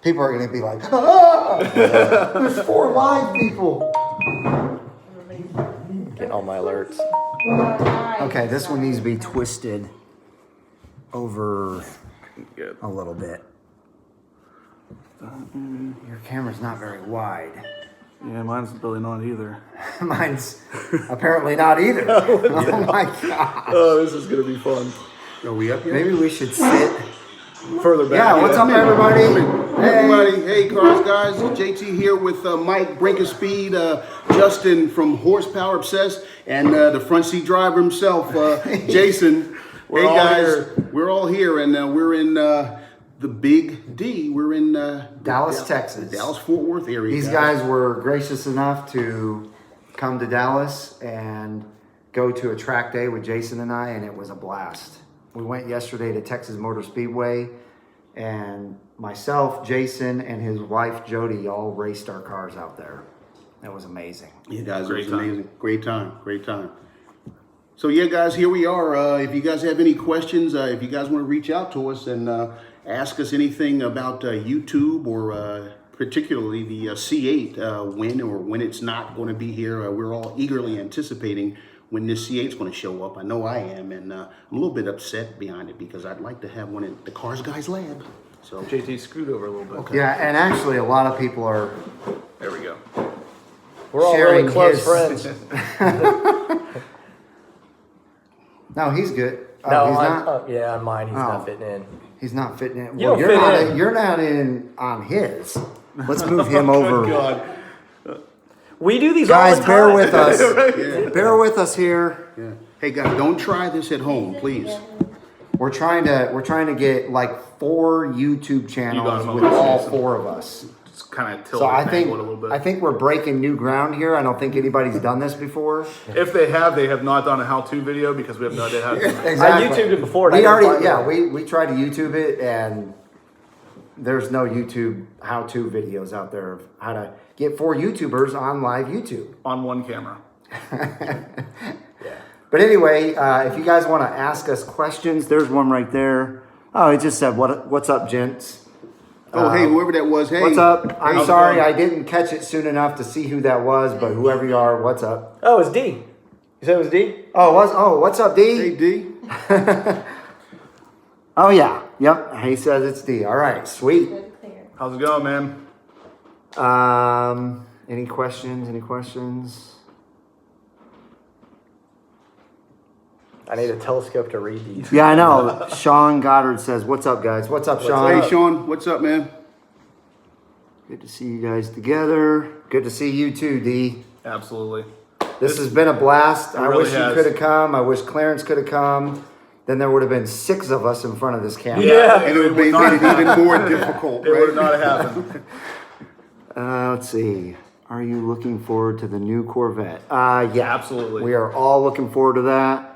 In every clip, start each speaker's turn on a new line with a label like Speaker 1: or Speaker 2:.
Speaker 1: People are going to be like, ah! There's 4 live people.
Speaker 2: Getting all my alerts.
Speaker 1: Okay, this one needs to be twisted over
Speaker 3: Good.
Speaker 1: a little bit. Your camera's not very wide.
Speaker 3: Yeah, mine's really not either.
Speaker 1: Mine's apparently not either. Oh my god.
Speaker 3: Oh, this is gonna be fun.
Speaker 4: Are we up here?
Speaker 1: Maybe we should sit.
Speaker 3: Further back.
Speaker 1: Yeah, what's up, everybody?
Speaker 4: Hey, everybody. Hey, cars, guys. JT here with Mike, Brink of Speed, Justin from Horsepower Obsessed, and the front seat driver himself, Jason. Hey, guys. We're all here, and we're in the Big D. We're in
Speaker 1: Dallas, Texas.
Speaker 4: Dallas-Fort Worth area.
Speaker 1: These guys were gracious enough to come to Dallas and go to a track day with Jason and I, and it was a blast. We went yesterday to Texas Motor Speedway, and myself, Jason, and his wife, Jody, all raced our cars out there. That was amazing.
Speaker 4: Yeah, guys, it was amazing. Great time. Great time. So, yeah, guys, here we are. If you guys have any questions, if you guys want to reach out to us and ask us anything about YouTube or particularly the C8 when it's not going to be here, we're all eagerly anticipating when this C8 is going to show up. I know I am, and I'm a little bit upset behind it because I'd like to have one in the Cars Guys lab. So
Speaker 3: JT scoot over a little bit.
Speaker 4: Okay.
Speaker 1: Yeah, and actually a lot of people are
Speaker 3: There we go.
Speaker 2: We're all
Speaker 1: sharing
Speaker 2: really close
Speaker 1: his-
Speaker 2: friends.
Speaker 1: No, he's good. Oh,
Speaker 2: No,
Speaker 1: he's not.
Speaker 2: on mine, he's
Speaker 1: Oh.
Speaker 2: not fitting in.
Speaker 1: He's not fitting in.
Speaker 2: You
Speaker 1: Well,
Speaker 2: don't
Speaker 1: you're
Speaker 2: fit
Speaker 1: not.
Speaker 2: in.
Speaker 1: You're not in on his. Let's move him over.
Speaker 3: God.
Speaker 2: We do these all
Speaker 1: Guys,
Speaker 2: the time.
Speaker 1: bear with us.
Speaker 4: Yeah.
Speaker 1: Bear with us here.
Speaker 4: Yeah. Hey, guys, don't try this at home, please.
Speaker 1: We're trying to get like 4 YouTube channels
Speaker 3: them
Speaker 1: with
Speaker 3: over,
Speaker 1: all
Speaker 3: Jason.
Speaker 1: 4 of us.
Speaker 3: Just kind of tilt
Speaker 1: So
Speaker 3: it
Speaker 1: I
Speaker 3: and
Speaker 1: think
Speaker 3: angle it a little bit.
Speaker 1: I think we're breaking new ground here. I don't think anybody's done this before.
Speaker 3: If they have not done a how-to video because we have no idea how to do it.
Speaker 2: I YouTubed it before. and
Speaker 1: We
Speaker 2: I couldn't
Speaker 1: already,
Speaker 2: find it.
Speaker 1: we tried to YouTube it, and there's no YouTube how-to videos out there of how to get 4 YouTubers on live YouTube.
Speaker 3: On one camera.
Speaker 1: But anyway, if you guys want to ask us questions, there's one right there. Oh, it just said, "What's up, gents?"
Speaker 4: Oh, hey, whoever that was, hey.
Speaker 1: What's up? I'm
Speaker 3: how's it
Speaker 1: sorry
Speaker 3: going?
Speaker 1: I didn't catch it soon enough to see who that was, but whoever you are, what's up?
Speaker 2: Oh, it's D. You said it was D?
Speaker 1: What's up, D?
Speaker 4: Hey, D.
Speaker 1: Oh yeah, yep. He says it's D. All right, sweet.
Speaker 3: How's it going, man?
Speaker 1: Any questions? Any questions?
Speaker 2: I need a telescope to read these.
Speaker 1: Yeah, I know. Sean Goddard says, "What's up, guys? What's up, Sean?
Speaker 4: Hey, Sean, what's up, man?
Speaker 1: Good to see you guys together. Good to see you too, D.
Speaker 3: Absolutely.
Speaker 1: This has been a blast. I
Speaker 3: really
Speaker 1: wish you
Speaker 3: has.
Speaker 1: could have come. I wish Clarence could have come. Then there would have been 6 of us in front of this camera.
Speaker 2: Yeah.
Speaker 4: And it would have made it even more difficult,
Speaker 3: It would
Speaker 4: right?
Speaker 3: not have happened.
Speaker 1: Let's see. Are you looking forward to the new Corvette? Yeah,
Speaker 3: Absolutely.
Speaker 1: We are all looking forward to that.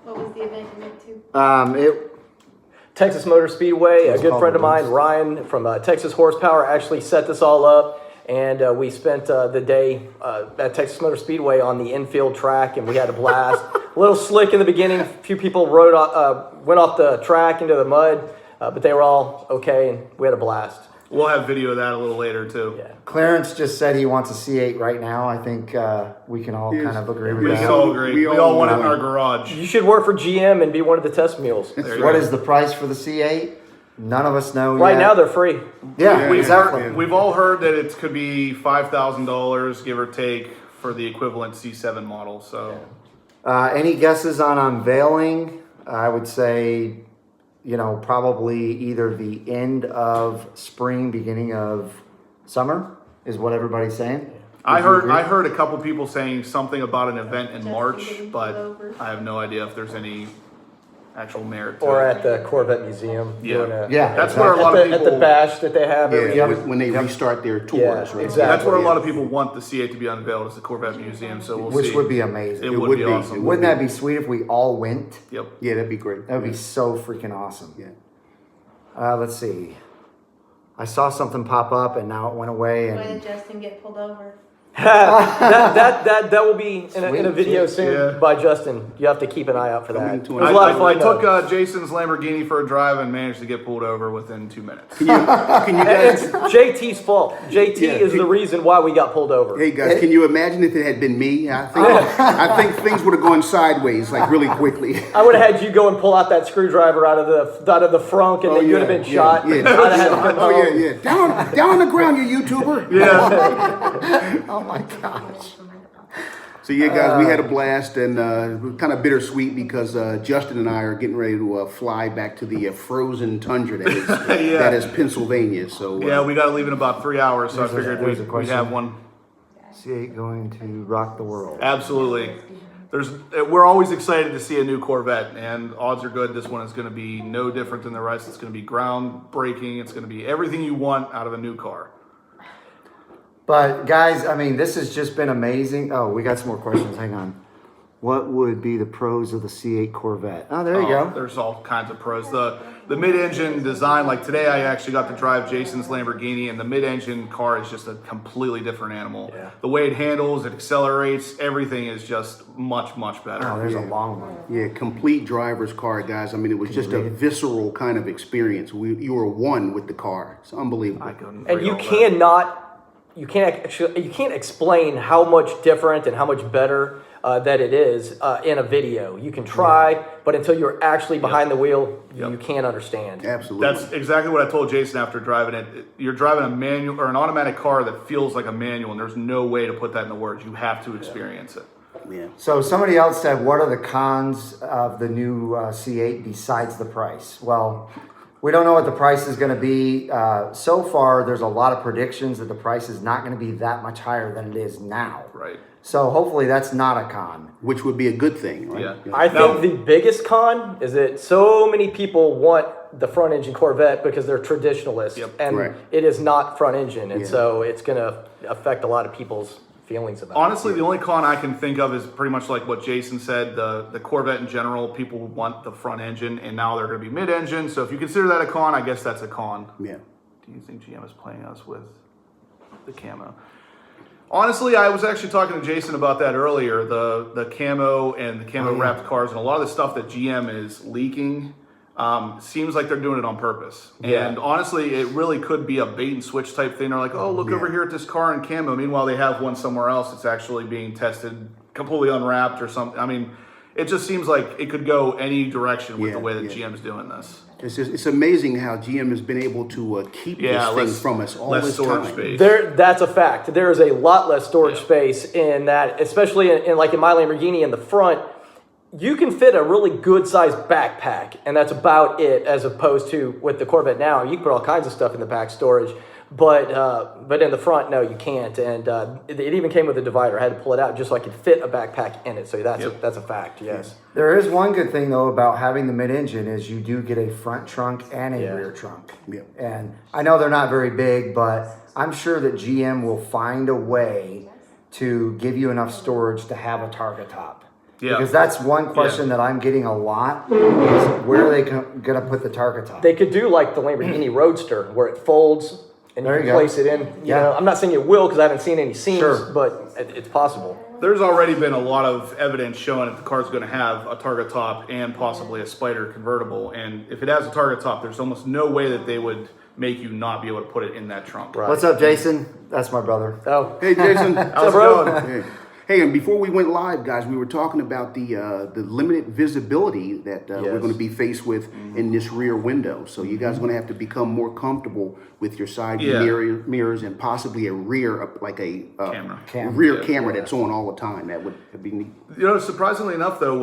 Speaker 5: What was the event you went to?
Speaker 2: Texas Motor Speedway, a
Speaker 1: It's
Speaker 2: good
Speaker 1: called
Speaker 2: friend of
Speaker 1: the
Speaker 2: mine,
Speaker 1: Boost.
Speaker 2: Ryan from Texas Horsepower, actually set this all up. And we spent the day at Texas Motor Speedway on the infield track, and we had a blast. A little slick in the beginning. A few people went off the track into the mud, but they were all okay, and we had a blast.
Speaker 3: We'll have video of that a little later, too.
Speaker 2: Yeah.
Speaker 1: Clarence just said he wants a C8 right now. I think we can all kind of agree with
Speaker 3: We
Speaker 1: that.
Speaker 3: all agree. We all want it in our garage.
Speaker 2: You should work for GM and be one of the test mules.
Speaker 3: There you
Speaker 1: What
Speaker 3: go.
Speaker 1: is the price for the C8? None of us know
Speaker 2: Right
Speaker 1: yet.
Speaker 2: now, they're free.
Speaker 1: Yeah,
Speaker 3: We've
Speaker 1: exactly.
Speaker 3: heard, we've all heard that it could be $5,000, give or take, for the equivalent C7 model. So
Speaker 1: Any guesses on unveiling? I would say, probably either the end of spring, beginning of summer is what everybody's saying.
Speaker 3: I
Speaker 1: Would you agree?
Speaker 3: heard a couple people saying something about an event in
Speaker 5: Justin
Speaker 3: March,
Speaker 5: getting
Speaker 3: but
Speaker 5: pulled over.
Speaker 3: I have no idea if there's any actual merit to
Speaker 2: Or
Speaker 3: it.
Speaker 2: at the Corvette Museum.
Speaker 3: Yeah.
Speaker 2: doing a-
Speaker 1: Yeah,
Speaker 3: That's where a lot of
Speaker 2: At the
Speaker 3: people.
Speaker 2: bash that they have. every
Speaker 4: Yeah,
Speaker 2: year.
Speaker 4: when they restart their tours,
Speaker 2: Yeah,
Speaker 4: right?
Speaker 2: exactly.
Speaker 3: That's where a lot of people want the C8 to be unveiled, is the Corvette Museum. So we'll
Speaker 1: Which
Speaker 3: see.
Speaker 1: would be amazing.
Speaker 3: It would be awesome.
Speaker 1: Wouldn't that be sweet if we all went?
Speaker 3: Yep.
Speaker 4: Yeah, that'd be great.
Speaker 1: That would be so freaking awesome.
Speaker 4: Yeah.
Speaker 1: Let's see. I saw something pop up and now it went away.
Speaker 5: Why
Speaker 1: And
Speaker 5: did Justin get pulled over?
Speaker 2: that will be in a video soon
Speaker 3: Yeah.
Speaker 2: by Justin. You have to keep an eye out for that.
Speaker 4: Coming
Speaker 2: It
Speaker 4: to
Speaker 2: was
Speaker 4: an
Speaker 2: a lot of
Speaker 3: I
Speaker 2: fun. though.
Speaker 3: took Jason's Lamborghini for a drive and managed to get pulled over within 2 minutes.
Speaker 4: Can you
Speaker 2: And
Speaker 4: guys?
Speaker 2: it's JT's fault. JT
Speaker 4: Yeah.
Speaker 2: is the reason why we got pulled over.
Speaker 4: Hey guys, can you imagine if it had been me? I think things would have gone sideways like really quickly.
Speaker 2: I would have had you go and pull out that screwdriver out of the frunk, and then you would have been shot.
Speaker 4: Yeah.
Speaker 2: I'd have had to come
Speaker 4: Oh
Speaker 2: home.
Speaker 4: yeah. Down on the ground, you YouTuber.
Speaker 3: Yeah.
Speaker 1: Oh my gosh.
Speaker 4: So yeah, guys, we had a blast and kind of bittersweet because Justin and I are getting ready to fly back to the frozen tundra that is,
Speaker 3: Yeah.
Speaker 4: that is Pennsylvania. So
Speaker 3: Yeah, we got to leave in about 3 hours, so I
Speaker 1: There's a-
Speaker 3: figured
Speaker 1: there's a
Speaker 3: we'd
Speaker 1: question.
Speaker 3: have one.
Speaker 1: C8 going to rock the world.
Speaker 3: Absolutely. We're always excited to see a new Corvette, and odds are good this one is going to be no different than the rest. It's going to be groundbreaking. It's going to be everything you want out of a new car.
Speaker 1: But guys, I mean, this has just been amazing. Oh, we got some more questions. Hang on. What would be the pros of the C8 Corvette? Oh, there you go.
Speaker 3: There's all kinds of pros. The mid-engine design, like today I actually got to drive Jason's Lamborghini, and the mid-engine car is just a completely different animal.
Speaker 2: Yeah.
Speaker 3: The way it handles, it accelerates, everything is just much, much better.
Speaker 1: Oh, there's a long one.
Speaker 4: yeah, complete driver's car, guys. I mean, it was just a visceral kind of experience. You were one with the car. It's unbelievable.
Speaker 3: I couldn't
Speaker 2: And
Speaker 3: read
Speaker 2: you
Speaker 3: all that.
Speaker 2: you can't explain how much different and how much better that it is in a video. You can try, but until you're actually behind the wheel, you can't understand.
Speaker 4: Absolutely.
Speaker 3: That's exactly what I told Jason after driving it. You're driving a manual or an automatic car that feels like a manual, and there's no way to put that into words. You have to experience it.
Speaker 4: yeah.
Speaker 1: So somebody else said, what are the cons of the new C8 besides the price? Well, we don't know what the price is going to be. So far, there's a lot of predictions that the price is not going to be that much higher than it is now.
Speaker 3: Right.
Speaker 1: So hopefully that's not a con.
Speaker 4: Which would be a good thing, right?
Speaker 3: Yeah.
Speaker 2: I
Speaker 3: Now-
Speaker 2: think the biggest con is that so many people want the front engine Corvette because they're traditionalists,
Speaker 3: Yep.
Speaker 2: and
Speaker 4: Right.
Speaker 2: it is not front engine, and
Speaker 4: Yeah.
Speaker 2: so it's going to affect a lot of people's feelings about
Speaker 3: Honestly, the only con I can think of is pretty much like what Jason said. The Corvette in general, people want the front engine, and now they're going to be mid-engine. So if you consider that a con, I guess that's a con.
Speaker 4: Yeah.
Speaker 3: Do you think GM is playing us with the camo? Honestly, I was actually talking to Jason about that earlier. The camo and the camo wrapped cars and a lot of the stuff that GM is leaking seems like they're doing it on purpose.
Speaker 2: Yeah.
Speaker 3: And honestly, it really could be a bait and switch type thing. They're like, oh, look over here at this car in camo. Meanwhile, they have one somewhere else that's actually being tested completely unwrapped or something. I mean, it just seems like it could go any direction with the way that GM's doing this.
Speaker 4: It's amazing how GM has been able to keep this thing from us all
Speaker 3: less
Speaker 4: this
Speaker 3: storage
Speaker 4: time.
Speaker 3: space.
Speaker 2: That's a fact. There is a lot less storage space in that, especially in like in my Lamborghini in the front. You can fit a really good sized backpack, and that's about it. As opposed to with the Corvette now, you can put all kinds of stuff in the back storage, but in the front, no, you can't. And it even came with a divider. I had to pull it out just so I could fit a backpack in it. So that's a fact. Yes.
Speaker 1: There is one good thing though about having the mid-engine is you do get a front trunk and a rear trunk.
Speaker 4: Yeah.
Speaker 1: And I know they're not very big, but I'm sure that GM will find a way to give you enough storage to have a target top.
Speaker 3: Yeah.
Speaker 1: Because that's one question that I'm getting a lot is where are they going to put the target top?
Speaker 2: They could do like the Lamborghini Roadster, where it folds and
Speaker 1: There
Speaker 2: you
Speaker 1: you
Speaker 2: can
Speaker 1: go.
Speaker 2: place it in. You know, I'm not saying it will because I haven't seen any seams,
Speaker 1: Sure.
Speaker 2: but it's possible.
Speaker 3: There's already been a lot of evidence showing that the car's going to have a target top and possibly a Spider convertible. And if it has a target top, there's almost no way that they would make you not be able to put it in that trunk.
Speaker 2: Right.
Speaker 1: What's up, Jason? That's my brother.
Speaker 2: Oh,
Speaker 4: Hey, Jason.
Speaker 3: How's it
Speaker 2: bro?
Speaker 3: going?
Speaker 4: Hey, and before we went live, guys, we were talking about the limited visibility that we're
Speaker 2: Yes.
Speaker 4: going to be faced with in this rear window. So you guys are going to have to become more comfortable with your side mirrors and possibly a rear, like a
Speaker 3: Camera.
Speaker 4: rear camera that's on all the time. That'd be neat.
Speaker 3: You know, surprisingly enough, though,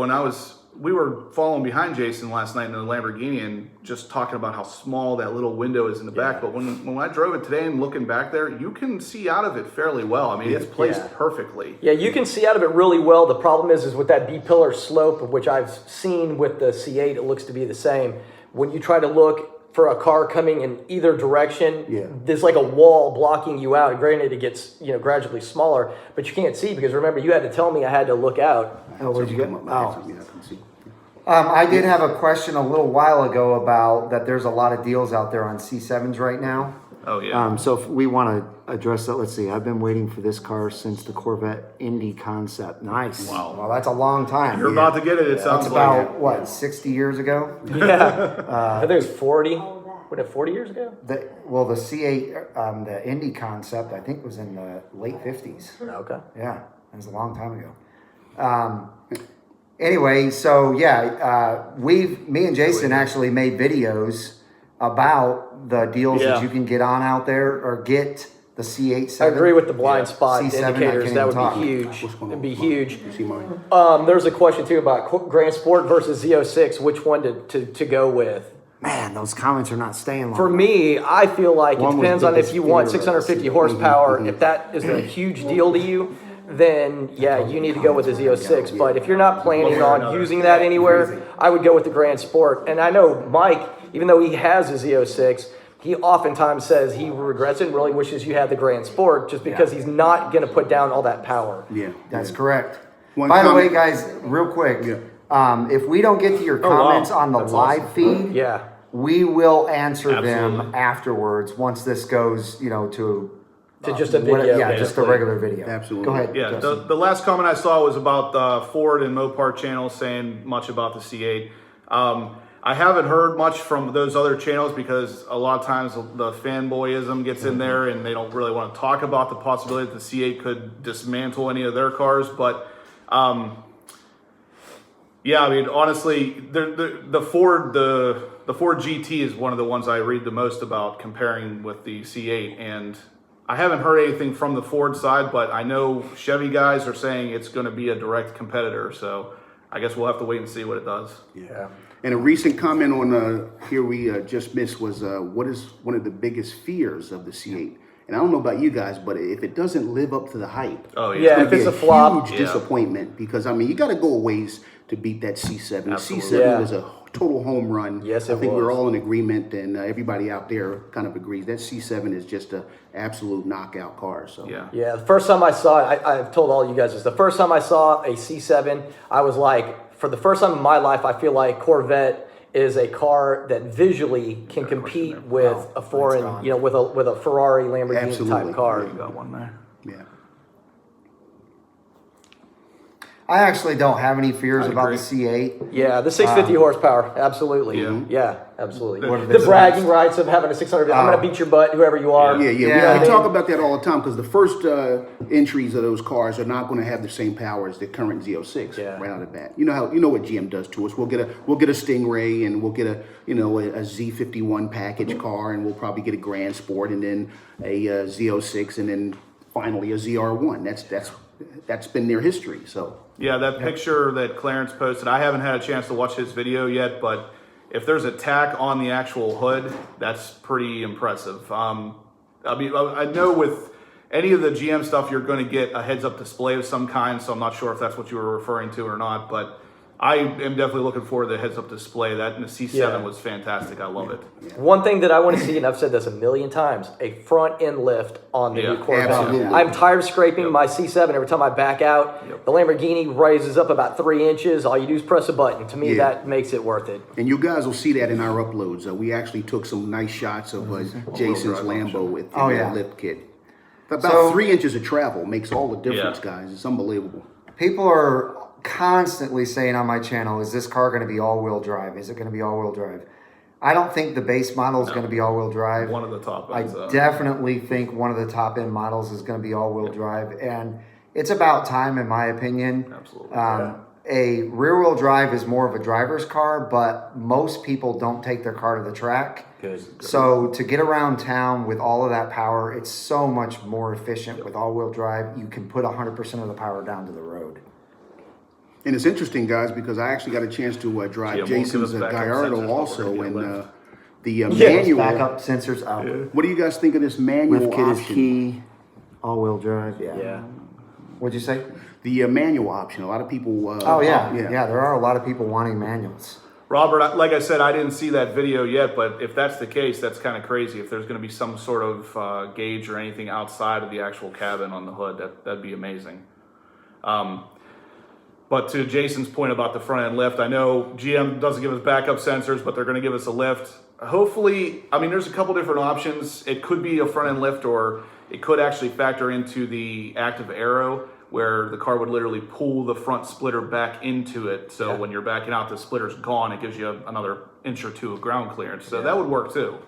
Speaker 3: we were following behind Jason last night in the Lamborghini and just talking about how small that little window is in the back. But when I drove it today and looking back there, you can see out of it fairly well. I mean, it's placed perfectly.
Speaker 2: yeah, you can see out of it really well. The problem is with that B-pillar slope, which I've seen with the C8, it looks to be the same. When you try to look for a car coming in either direction, there's like a wall blocking you out. Granted, it gets gradually smaller, but you can't see because remember, you had to tell me I had to look out.
Speaker 1: Oh, where'd you get?
Speaker 4: Come up,
Speaker 1: Oh,
Speaker 4: I can see.
Speaker 1: I did have a question a little while ago about that there's a lot of deals out there on C7s right now.
Speaker 3: Oh yeah.
Speaker 1: So if we want to address that, let's see. I've been waiting for this car since the Corvette Indy concept. Nice.
Speaker 3: Wow.
Speaker 1: Well, that's a long time.
Speaker 3: You're about to get it. It sounds
Speaker 1: That's
Speaker 3: like.
Speaker 1: about, what, 60 years ago?
Speaker 2: Yeah. I think it was 40. What, 40 years ago?
Speaker 1: The C8, the Indy concept, I think was in the late 50s.
Speaker 2: Okay.
Speaker 1: Yeah, it was a long time ago. Anyway, so yeah, me and Jason actually made videos about the deals
Speaker 2: Yeah.
Speaker 1: that you can get on out there or get the C8.
Speaker 2: I agree with the blind spot
Speaker 1: C7, I
Speaker 2: indicators.
Speaker 1: can't
Speaker 2: That
Speaker 1: even talk.
Speaker 2: would be huge. It'd be huge.
Speaker 4: You see mine?
Speaker 2: There's a question too about Grand Sport versus Z06. Which one to go with?
Speaker 1: Man, those comments are not staying long.
Speaker 2: For me, I feel like
Speaker 1: One
Speaker 2: it
Speaker 1: was
Speaker 2: depends on
Speaker 1: biggest
Speaker 2: if you want
Speaker 1: fear of
Speaker 2: 650
Speaker 1: the
Speaker 2: horsepower. If that is a huge deal to you, then yeah, you need to go with the Z06. But if you're not planning on using that anywhere, I would go with the Grand Sport. And I know Mike, even though he has a Z06, he oftentimes says he regrets it and really wishes you had the Grand Sport just because he's not going to put down all that power.
Speaker 4: Yeah.
Speaker 1: That's correct.
Speaker 4: One
Speaker 1: By the way,
Speaker 4: comment-
Speaker 1: guys, real quick,
Speaker 4: Yeah.
Speaker 1: if we don't get to your
Speaker 2: Oh, wow.
Speaker 1: comments on the
Speaker 2: That's
Speaker 1: live
Speaker 2: awesome.
Speaker 1: feed,
Speaker 2: Yeah.
Speaker 1: we will answer them
Speaker 3: Absolutely.
Speaker 1: afterwards once this goes, to
Speaker 2: just a video,
Speaker 1: yeah, just a
Speaker 2: basically.
Speaker 1: regular video.
Speaker 4: Absolutely.
Speaker 1: Go ahead.
Speaker 3: Yeah,
Speaker 1: Justin.
Speaker 3: the last comment I saw was about the Ford and Mopar channel saying much about the C8. I haven't heard much from those other channels because a lot of times the fanboyism gets in there and they don't really want to talk about the possibility that the C8 could dismantle any of their cars. But yeah, I mean, honestly, the Ford GT is one of the ones I read the most about comparing with the C8, and I haven't heard anything from the Ford side, but I know Chevy guys are saying it's going to be a direct competitor. So I guess we'll have to wait and see what it does.
Speaker 4: Yeah. And a recent comment on here we just missed was what is one of the biggest fears of the C8? And I don't know about you guys, but if it doesn't live up to the hype,
Speaker 3: Oh
Speaker 2: Yeah,
Speaker 3: yeah,
Speaker 2: if it's a flop,
Speaker 4: huge disappointment because I mean you got to go a ways to beat that C7.
Speaker 3: Absolutely.
Speaker 4: C7
Speaker 2: Yeah.
Speaker 4: was a total home run.
Speaker 2: Yes,
Speaker 4: I
Speaker 2: it
Speaker 4: think
Speaker 2: was.
Speaker 4: we're all in agreement, and everybody out there kind of agrees that C7 is just a absolute knockout car. So
Speaker 3: yeah.
Speaker 2: Yeah, the first time I saw it, I've told all you guys this. The first time I saw a C7, I was like, for the first time in my life, I feel like Corvette is a car that visually can compete with a foreign,
Speaker 1: gone.
Speaker 2: with a Ferrari, Lamborghini
Speaker 4: Absolutely.
Speaker 2: type car.
Speaker 3: You got one there.
Speaker 4: yeah.
Speaker 1: I actually don't have any fears
Speaker 3: I
Speaker 1: about
Speaker 3: agree.
Speaker 1: the C8.
Speaker 2: Yeah, the 650 horsepower, absolutely.
Speaker 3: Yeah.
Speaker 2: Yeah, absolutely.
Speaker 3: What if
Speaker 2: The
Speaker 1: it's
Speaker 2: bragging rights of having a 600, I'm going to beat your butt, whoever you are.
Speaker 4: Yeah,
Speaker 1: Yeah.
Speaker 4: we talk about that all the time because the first entries of those cars are not going to have the same power as the current Z06
Speaker 2: Yeah.
Speaker 4: right out of the bat. You know what GM does to us. We'll get a Stingray and we'll get a Z51 package car and we'll probably get a Grand Sport and then a Z06 and then finally a ZR1. That's been their history. So
Speaker 3: Yeah, that picture that Clarence posted, I haven't had a chance to watch his video yet, but if there's a tack on the actual hood, that's pretty impressive. I mean, I know with any of the GM stuff, you're going to get a heads-up display of some kind, so I'm not sure if that's what you were referring to or not, but I am definitely looking forward to the heads-up display. That in the C7
Speaker 2: Yeah.
Speaker 3: was fantastic. I love it.
Speaker 2: One thing that I want to see, and I've said this a million times, a front end lift on the
Speaker 3: Yeah,
Speaker 2: new Corvette.
Speaker 4: absolutely.
Speaker 2: I'm tired of scraping my C7 every time I back out.
Speaker 3: Yep.
Speaker 2: The Lamborghini raises up about 3 inches. All you do is press a button. To me,
Speaker 4: Yeah.
Speaker 2: that makes it worth it.
Speaker 4: and you guys will see that in our uploads. We actually took some nice shots of Jason's
Speaker 3: drive
Speaker 4: Lambo with the
Speaker 1: Oh, yeah.
Speaker 4: lift kit. About
Speaker 1: So-
Speaker 4: 3 inches of travel makes all the difference,
Speaker 3: Yeah.
Speaker 4: guys. It's unbelievable.
Speaker 1: People are constantly saying on my channel, is this car going to be all-wheel drive? Is it going to be all-wheel drive? I don't think the base model is going to be all-wheel drive.
Speaker 3: One of the top
Speaker 1: I
Speaker 3: ones.
Speaker 1: definitely think one of the top-end models is going to be all-wheel drive, and it's about time, in my opinion.
Speaker 3: Absolutely.
Speaker 1: A rear-wheel drive is more of a driver's car, but most people don't take their car to the track.
Speaker 2: Good.
Speaker 1: So to get around town with all of that power, it's so much more efficient with all-wheel drive. You can put 100% of the power down to the road.
Speaker 4: And it's interesting, guys, because I actually got a chance to
Speaker 3: Yeah,
Speaker 4: drive
Speaker 3: we'll
Speaker 4: Jason's
Speaker 3: give us backup
Speaker 4: Gallardo
Speaker 3: sensors
Speaker 4: also,
Speaker 3: before we
Speaker 4: and
Speaker 3: get lift.
Speaker 4: the manual.
Speaker 1: Backup sensors out.
Speaker 4: What do you guys think of this manual
Speaker 1: Lift kit is
Speaker 4: option?
Speaker 1: key. All-wheel drive. Yeah.
Speaker 2: Yeah.
Speaker 1: What'd you say?
Speaker 4: The manual option. A lot of people.
Speaker 1: Oh yeah. There are a lot of people wanting manuals.
Speaker 3: Robert, like I said, I didn't see that video yet, but if that's the case, that's kind of crazy. If there's going to be some sort of gauge or anything outside of the actual cabin on the hood, that'd be amazing. But to Jason's point about the front end lift, I know GM doesn't give us backup sensors, but they're going to give us a lift. Hopefully, I mean, there's a couple different options. It could be a front end lift, or it could actually factor into the active aero, where the car would literally pull the front splitter back into it. So when you're backing out, the splitter's gone. It gives you another inch or two of ground clearance. So that would work too.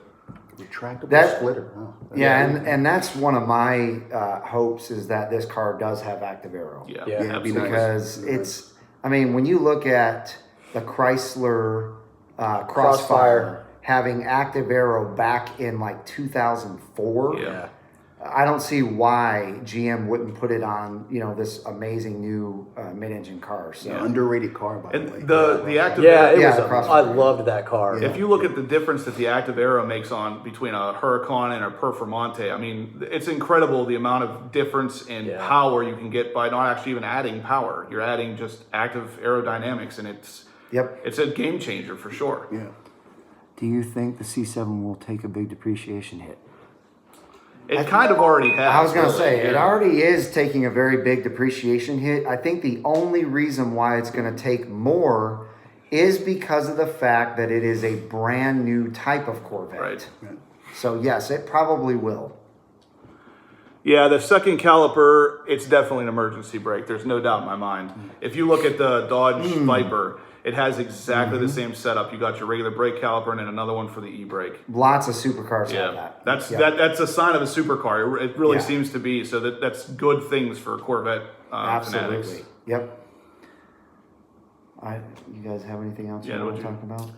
Speaker 4: Retractable splitter. Oh,
Speaker 1: and that's one of my hopes, is that this car does have active aero.
Speaker 3: Yeah,
Speaker 2: Yeah,
Speaker 4: it'd be
Speaker 3: absolutely.
Speaker 1: Because it's, I mean, when you look at the Chrysler Crossfire having active aero back in like 2004,
Speaker 3: Yeah.
Speaker 1: I don't see why GM wouldn't put it on, you know, this amazing new mid-engine car. So
Speaker 4: Underrated car, by the way.
Speaker 3: And the active
Speaker 2: Yeah, it
Speaker 1: Yeah,
Speaker 2: was.
Speaker 1: Crossfire.
Speaker 2: I loved that car.
Speaker 3: If you look at the difference that the active aero makes on between a Huracan and a Performante, I mean, it's incredible the amount of difference in power you can get by not actually even adding power. You're adding just active aerodynamics, and it's a game changer for sure.
Speaker 4: Yeah.
Speaker 1: Do you think the C7 will take a big depreciation hit?
Speaker 3: It kind of already has.
Speaker 1: I was going to
Speaker 3: really,
Speaker 1: say,
Speaker 3: yeah.
Speaker 1: it already is taking a very big depreciation hit. I think the only reason why it's going to take more is because of the fact that it is a brand new type of Corvette.
Speaker 3: Right.
Speaker 1: So yes, it probably will.
Speaker 3: Yeah, the second caliper, it's definitely an emergency brake. There's no doubt in my mind. If you look at the Dodge Viper, it has exactly the same setup. You got your regular brake caliper and then another one for the e-brake.
Speaker 1: Lots of supercars have
Speaker 3: Yeah,
Speaker 1: that.
Speaker 3: that's a sign of a supercar. It really
Speaker 1: Yeah.
Speaker 3: seems to be. So that's good things for Corvette
Speaker 1: Absolutely.
Speaker 3: fanatics.
Speaker 1: Yep. You guys have anything else you want to talk about?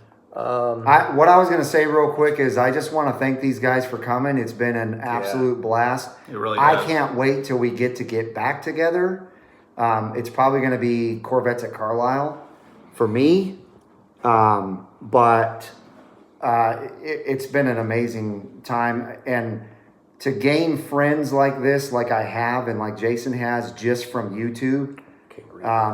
Speaker 1: What I was going to say real quick is I just want to thank these guys for coming. It's been an absolute blast.
Speaker 3: It really
Speaker 1: I
Speaker 3: has.
Speaker 1: can't wait till we get back together. It's probably going to be Corvettes at Carlisle for me. But it's been an amazing time. And to gain friends like this, like I have and like Jason has, just from YouTube,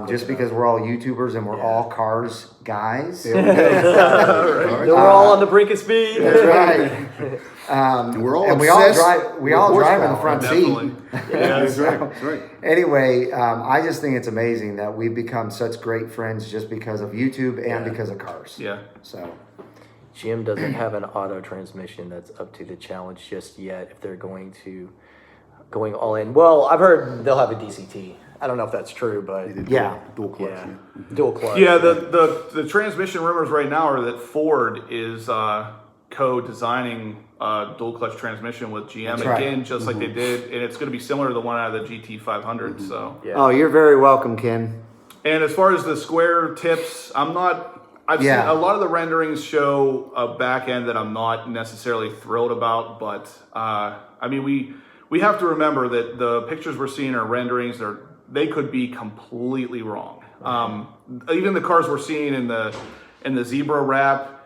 Speaker 1: just because we're all YouTubers and we're all cars guys.
Speaker 2: We're all on the brink of speed.
Speaker 1: That's right.
Speaker 4: And we're all
Speaker 1: And we all
Speaker 4: obsessed
Speaker 1: drive. We
Speaker 4: with
Speaker 1: all drive in the
Speaker 4: horsepower.
Speaker 1: front
Speaker 3: Definitely.
Speaker 1: seat.
Speaker 4: That's right. That's right.
Speaker 1: Anyway, I just think it's amazing that we've become such great friends just because of YouTube and because of cars.
Speaker 3: Yeah.
Speaker 1: So
Speaker 2: GM doesn't have an auto transmission that's up to the challenge just yet. If they're going all in, well, I've heard they'll have a DCT. I don't know if that's true, but
Speaker 1: Yeah.
Speaker 4: Dual clutch.
Speaker 2: yeah,
Speaker 4: Yeah.
Speaker 2: dual clutch.
Speaker 3: Yeah, the transmission rumors right now are that Ford is co-designing dual clutch transmission with GM
Speaker 1: That's right.
Speaker 3: again, just like they did, and it's going to be similar to the one out of the GT500. So,
Speaker 2: Yeah.
Speaker 1: Oh, you're very welcome, Ken.
Speaker 3: and as far as the square tips, I've seen
Speaker 1: Yeah.
Speaker 3: a lot of the renderings show a back end that I'm not necessarily thrilled about, but I mean we have to remember that the pictures we're seeing are renderings. They could be completely wrong. Even the cars we're seeing in the Zebra wrap,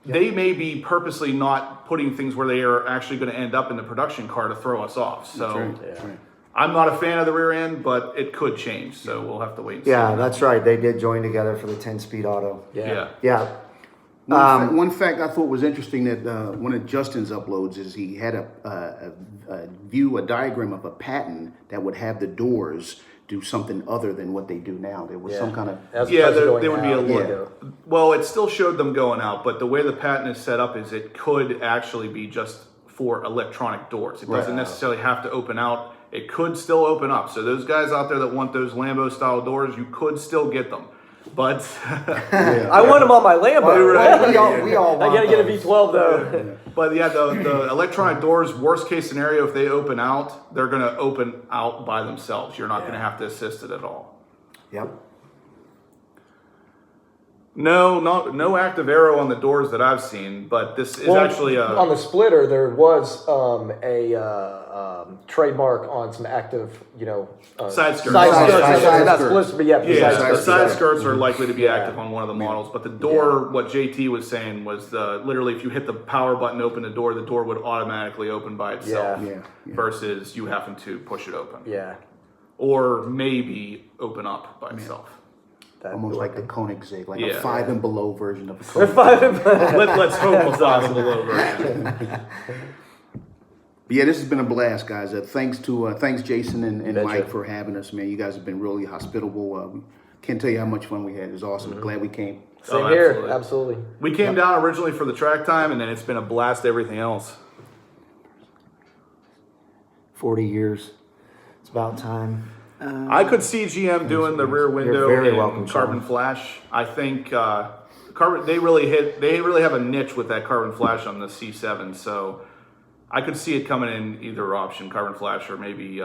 Speaker 3: they may be purposely not putting things where they are actually going to end up in the production car to throw us off. So
Speaker 4: That's right. That's right.
Speaker 3: I'm not a fan of the rear end, but it could change. So we'll have to wait and see.
Speaker 1: Yeah, that's right. They did join together for the 10-speed auto.
Speaker 3: Yeah.
Speaker 1: Yeah.
Speaker 4: One fact I thought was interesting that one of Justin's uploads is he had a diagram of a patent that would have the doors do something other than what they do now. There was some kind of
Speaker 3: There would be a
Speaker 2: logo.
Speaker 3: Well, it still showed them going out, but the way the patent is set up is it could actually be just for electronic doors. It doesn't necessarily have to open out. It could still open up. So those guys out there that want those Lambo style doors, you could still get them. But
Speaker 2: I want them on my Lambo.
Speaker 3: Right.
Speaker 1: We all
Speaker 2: I
Speaker 1: want
Speaker 2: gotta get a
Speaker 1: those.
Speaker 2: V12 though.
Speaker 3: But yeah, the electronic doors, worst case scenario, if they open out, they're going to open out by themselves. You're not going to have to assist it at all.
Speaker 1: Yep.
Speaker 3: No active arrow on the doors that I've seen, but this is actually
Speaker 2: on the splitter. There was a trademark on some active,
Speaker 3: Side skirts.
Speaker 2: Side
Speaker 1: Side
Speaker 2: skirts.
Speaker 1: skirts.
Speaker 2: Not splits, but
Speaker 3: Yeah,
Speaker 2: side
Speaker 3: the
Speaker 2: skirts.
Speaker 3: side skirts are likely to be active on one of the models, but the door, what JT was saying was literally if you hit the power button, open the door would automatically open by itself
Speaker 2: Yeah.
Speaker 3: versus you having to push it open.
Speaker 2: Yeah.
Speaker 3: Or maybe open up by itself.
Speaker 4: almost like the Koenigsegg, like a
Speaker 3: Yeah.
Speaker 4: 5 and below version of the Koenigsegg.
Speaker 3: Let's hope it's not a little version.
Speaker 4: But yeah, this has been a blast, guys. Thanks Jason and
Speaker 2: Betcha.
Speaker 4: Mike for having us, man. You guys have been really hospitable. Can't tell you how much fun we had. It was awesome. Glad we came.
Speaker 2: Same
Speaker 3: Oh,
Speaker 2: here,
Speaker 3: absolutely.
Speaker 2: absolutely.
Speaker 3: We came down originally for the track time, and then it's been a blast. Everything else.
Speaker 1: 40 years. It's about time.
Speaker 3: I could see GM doing the rear window
Speaker 1: very
Speaker 3: and
Speaker 1: welcome,
Speaker 3: carbon
Speaker 1: Sean.
Speaker 3: flash. I think carbon. They really have a niche with that carbon flash on the C7. So I could see it coming in either option, carbon flash or maybe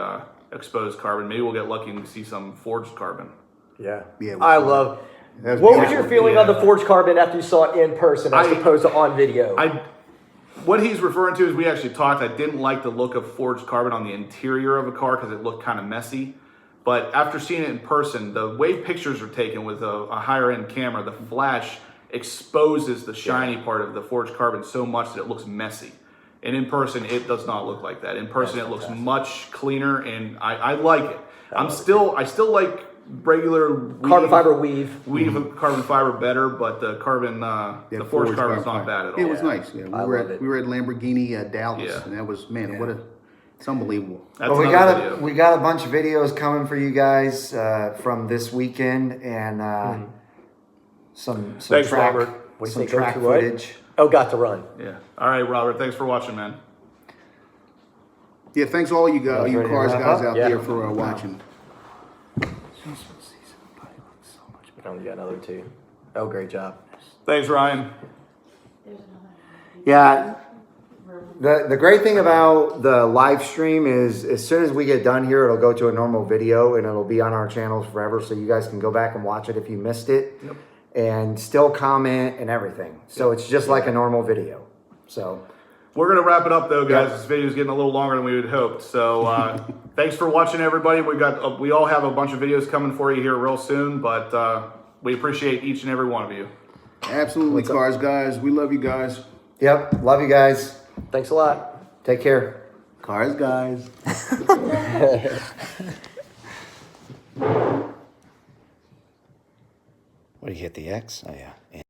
Speaker 3: exposed carbon. Maybe we'll get lucky and see some forged carbon.
Speaker 2: Yeah.
Speaker 4: Yeah,
Speaker 2: I love.
Speaker 4: That was
Speaker 2: What was
Speaker 4: beautiful.
Speaker 2: your feeling on the forged carbon after you saw it in person as opposed to on video?
Speaker 3: What he's referring to is we actually talked. I didn't like the look of forged carbon on the interior of a car because it looked kind of messy. But after seeing it in person, the way pictures are taken with a higher end camera, the flash exposes the shiny part of the forged carbon so much that it looks messy. And in person, it does not look like that. In person, it looks much cleaner, and I like it. I still like regular
Speaker 2: Carbon fiber weave.
Speaker 3: weave of carbon fiber better, but the carbon, the forged carbon's not bad at all.
Speaker 4: It was nice. Yeah,
Speaker 2: I love it.
Speaker 4: we were at Lamborghini Dallas,
Speaker 3: Yeah.
Speaker 4: and that was it's unbelievable.
Speaker 3: That's
Speaker 1: Well,
Speaker 3: another video.
Speaker 1: we got a bunch of videos coming for you guys from this weekend and some
Speaker 3: Thanks,
Speaker 1: track,
Speaker 3: Robert.
Speaker 2: What do you
Speaker 1: some
Speaker 2: think, go
Speaker 1: track
Speaker 2: to what?
Speaker 1: footage.
Speaker 2: Oh, got to run.
Speaker 3: Yeah. All right, Robert. Thanks for watching, man.
Speaker 4: Yeah, thanks all you guys, you
Speaker 1: ready to
Speaker 4: cars
Speaker 1: wrap
Speaker 4: guys
Speaker 1: up?
Speaker 4: out
Speaker 2: Yeah.
Speaker 4: there for watching.
Speaker 2: Oh, you got another two. Oh, great job.
Speaker 3: Thanks, Ryan.
Speaker 1: Yeah. The great thing about the live stream is as soon as we get done here, it'll go to a normal video and it'll be on our channels forever. So you guys can go back and watch it if you missed it and still comment and everything. So it's just like a normal video. So
Speaker 3: We're going to wrap it up, though, guys.
Speaker 1: Yeah.
Speaker 3: This video's getting a little longer than we had hoped. So thanks for watching, everybody. We all have a bunch of videos coming for you here real soon, but we appreciate each and every one of you.
Speaker 4: Absolutely, cars guys. We love you guys.
Speaker 1: yep. Love you guys.
Speaker 2: Thanks a lot.
Speaker 1: Take care.
Speaker 4: Cars guys.
Speaker 1: What do you hit the X? Oh yeah.